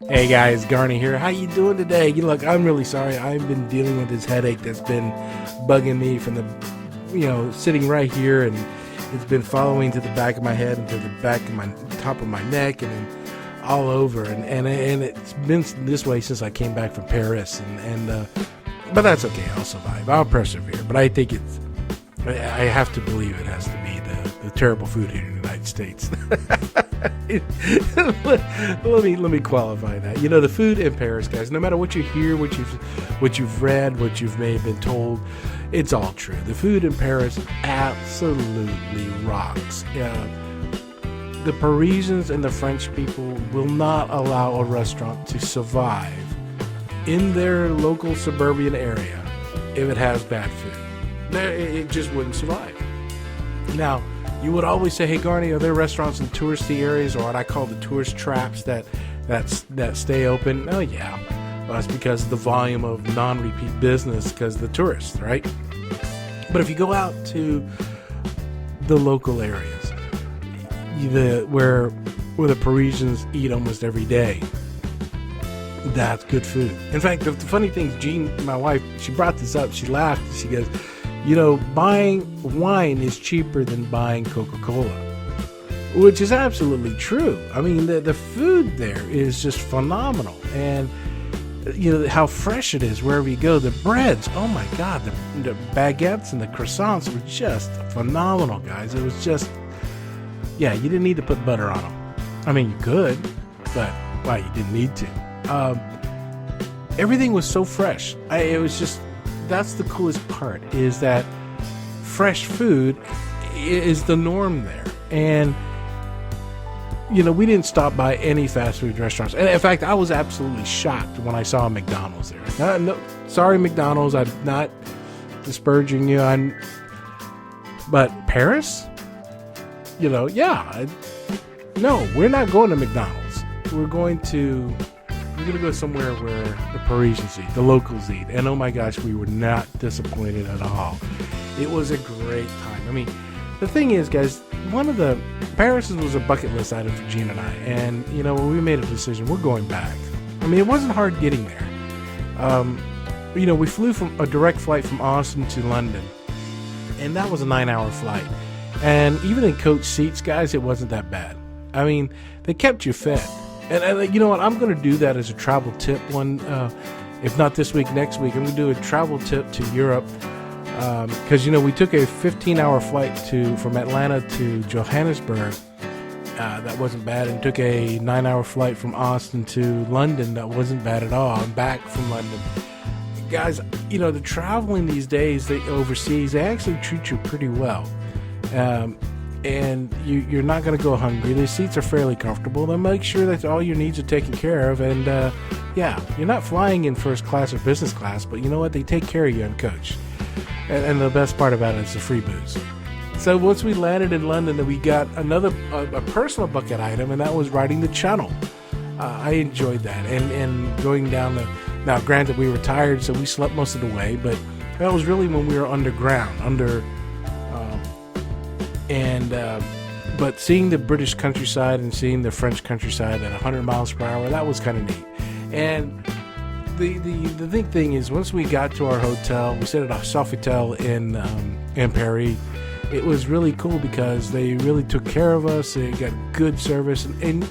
Hey guys, Garnie here. How you doing today? Look, I'm really sorry. I've been dealing with this headache that's been bugging me from sitting right here, and it's been following to the back of my head and to the back of my top of my neck, and then all over, and it's been this way since I came back from Paris, but that's okay. I'll survive. I'll persevere. But I think I have to believe it has to be the terrible food here in the United States. let me qualify that. The food in Paris, guys, no matter what you hear, what you've read, what you've may have been told, it's all true. The food in Paris absolutely rocks. The Parisians and the French people will not allow a restaurant to survive in their local suburban area if it has bad food. It just wouldn't survive. Now, you would always say, hey, Garnie, are there restaurants in touristy areas, or what I call the tourist traps, that stay open? Oh, yeah. Well, that's because of the volume of non-repeat business because of the tourists, right? But if you go out to the local areas, where the Parisians eat almost every day, that's good food. In fact, the funny thing is, Jean, my wife, she brought this up. She laughed. She goes, buying wine is cheaper than buying Coca-Cola, which is absolutely true. I mean, the food there is just phenomenal. And, how fresh it is wherever you go. The breads, oh my God, the baguettes and the croissants were just phenomenal, guys. It was just, you didn't need to put butter on them. I mean, you could, but, you didn't need to. Everything was so fresh. That's the coolest part, is that fresh food is the norm there. And, we didn't stop by any fast food restaurants. And in fact, I was absolutely shocked when I saw a McDonald's there. No, sorry, McDonald's, I'm not disparaging you. But Paris? No, we're not going to McDonald's. We're going to go somewhere where the Parisians eat, the locals eat. And oh my gosh, we were not disappointed at all. It was a great time. I mean, the thing is, guys, Paris was a bucket list item for Gene and I. And, when we made a decision, we're going back. I mean, it wasn't hard getting there. We flew from a direct flight from Austin to London. And that was a 9-hour flight. And even in coach seats, guys, it wasn't that bad. I mean, they kept you fed. And you know what? I'm going to do that as a travel tip if not this week, next week. I'm going to do a travel tip to Europe because, we took a 15-hour flight from Atlanta to Johannesburg. That wasn't bad. And took a 9-hour flight from Austin to London. That wasn't bad at all. And back from London. Guys, the traveling these days, overseas, they actually treat you pretty well. And you're not going to go hungry. The seats are fairly comfortable. They'll make sure that all your needs are taken care of. And, you're not flying in first class or business class, but you know what? They take care of you in coach. And the best part about it is the free booze. So once we landed in London, we got a personal bucket item, and that was riding the Channel. I enjoyed that. And going down now, granted, we were tired, so we slept most of the way, but that was really when we were underground, but seeing the British countryside and seeing the French countryside at 100 miles per hour, that was kind of neat. And the big thing is, once we got to our hotel, we stayed at a Sofitel in Paris. It was really cool because they really took care of us. They got good service. And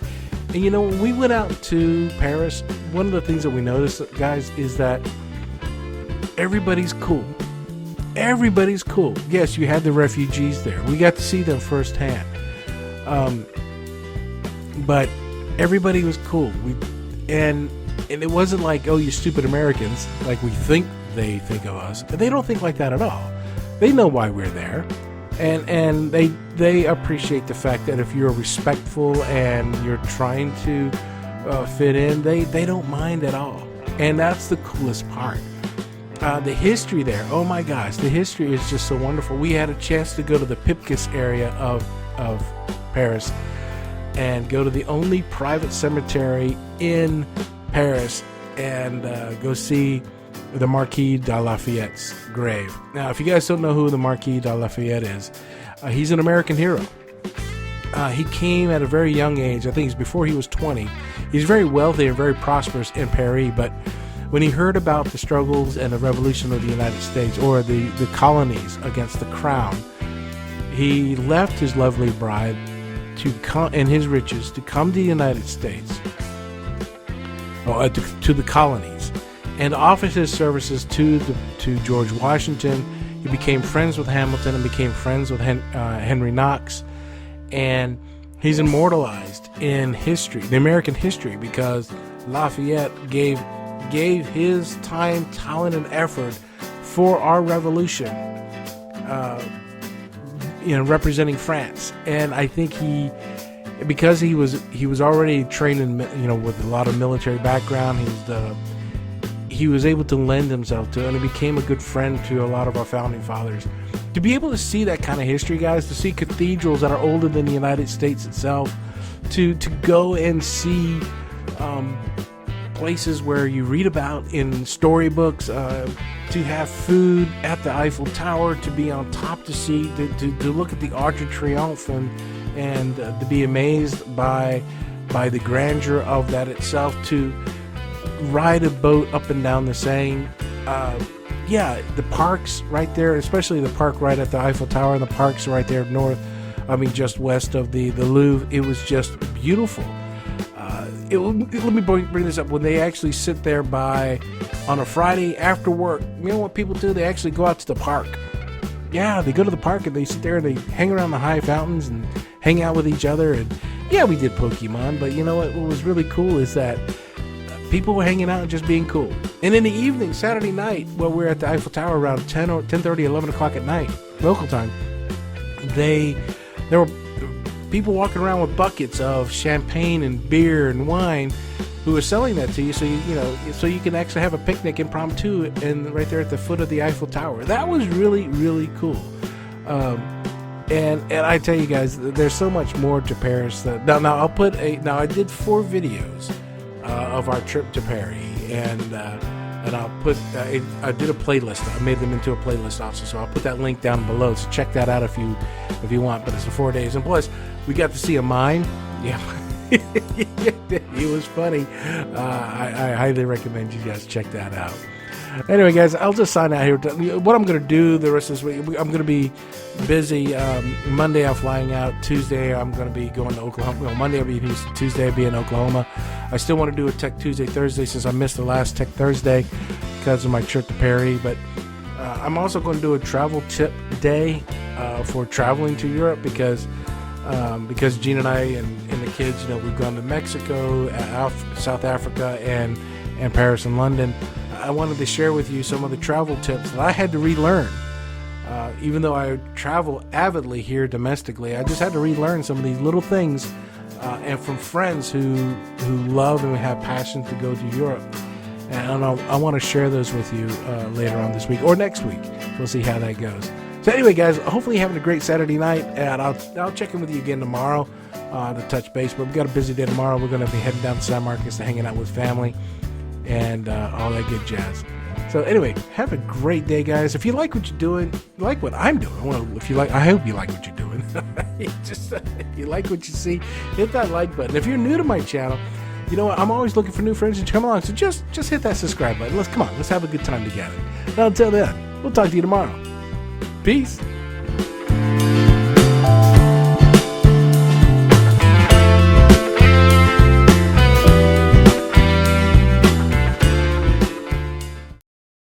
when we went out to Paris, one of the things that we noticed, guys, is that everybody's cool. Everybody's cool. Yes, you had the refugees there. We got to see them firsthand. But everybody was cool. And it wasn't like, oh, you stupid Americans, like we think they think of us. They don't think like that at all. They know why we're there. And they appreciate the fact that if you're respectful and you're trying to fit in, they don't mind at all. And that's the coolest part. The history there, oh my gosh, the history is just so wonderful. We had a chance to go to the Pipkiss area of Paris and go to the only private cemetery in Paris and go see the Marquis de Lafayette's grave. Now, if you guys don't know who the Marquis de Lafayette is, he's an American hero. He came at a very young age. I think it's before he was 20. He's very wealthy and very prosperous in Paris, but when he heard about the struggles and the revolution of the United States, or the colonies against the crown, he left his lovely bride and his riches to come to the United States, or to the colonies, and offered his services to George Washington. He became friends with Hamilton and became friends with Henry Knox, and he's immortalized in history, the American history, because Lafayette gave his time, talent, and effort for our revolution, representing France. And I think because he was already trained in, with a lot of military background, he was able to lend himself to it, and he became a good friend to a lot of our founding fathers. To be able to see that kind of history, guys, to see cathedrals that are older than the United States itself, to go and see places where you read about in storybooks, to have food at the Eiffel Tower, to be on top to see, to look at the Arc de Triomphe, and to be amazed by the grandeur of that itself, to ride a boat up and down the Seine. The parks right there, especially the park right at the Eiffel Tower, and the parks right there just west of the Louvre. It was just beautiful. Let me bring this up. When they actually sit there on a Friday after work, you know what people do? They actually go out to the park. Yeah, they go to the park and they sit there and they hang around the high fountains and hang out with each other. And yeah, we did Pokemon, but you know what was really cool is that people were hanging out and just being cool. And in the evening, Saturday night, while we're at the Eiffel Tower around 10 or 10:30, 11 o'clock at night, local time, there were people walking around with buckets of champagne and beer and wine, who were selling that to you, so you can actually have a picnic impromptu and right there at the foot of the Eiffel Tower. That was really, really cool. And I tell you guys, there's so much more to Paris. Now I did 4 videos of our trip to Paris, and I'll put I did a playlist. I made them into a playlist also, so I'll put that link down below. So check that out if you want. But it's for 4 days, and plus we got to see a mine. Yeah, it was funny. I highly recommend you guys check that out. Anyway, guys, I'll just sign out here. What I'm going to do the rest of this week, I'm going to be busy. Monday, I'm flying out. Tuesday, I'm going to be going to Oklahoma. Well, Monday, I'll be in Houston. Tuesday, I'll be in Oklahoma. I still want to do a Tech Tuesday, Thursday, since I missed the last Tech Thursday because of my trip to Paris. But I'm also going to do a travel tip day for traveling to Europe because Gene and I and the kids, we've gone to Mexico, South Africa, and Paris and London. I wanted to share with you some of the travel tips that I had to relearn. Even though I travel avidly here domestically, I just had to relearn some of these little things, and from friends who love and have passion to go to Europe. And I want to share those with you later on this week or next week. We'll see how that goes. So anyway, guys, hopefully you're having a great Saturday night, and I'll check in with you again tomorrow to touch base. But we've got a busy day tomorrow. We're going to be heading down to San Marcos to hanging out with family and all that good jazz. So anyway, have a great day, guys. If you like what you're doing, like what I'm doing, I hope you like what you're doing. Just if you like what you see, hit that like button. If you're new to my channel, you know what? I'm always looking for new friends to come along. So just hit that subscribe button. Let's have a good time together. Now until then, we'll talk to you tomorrow. Peace.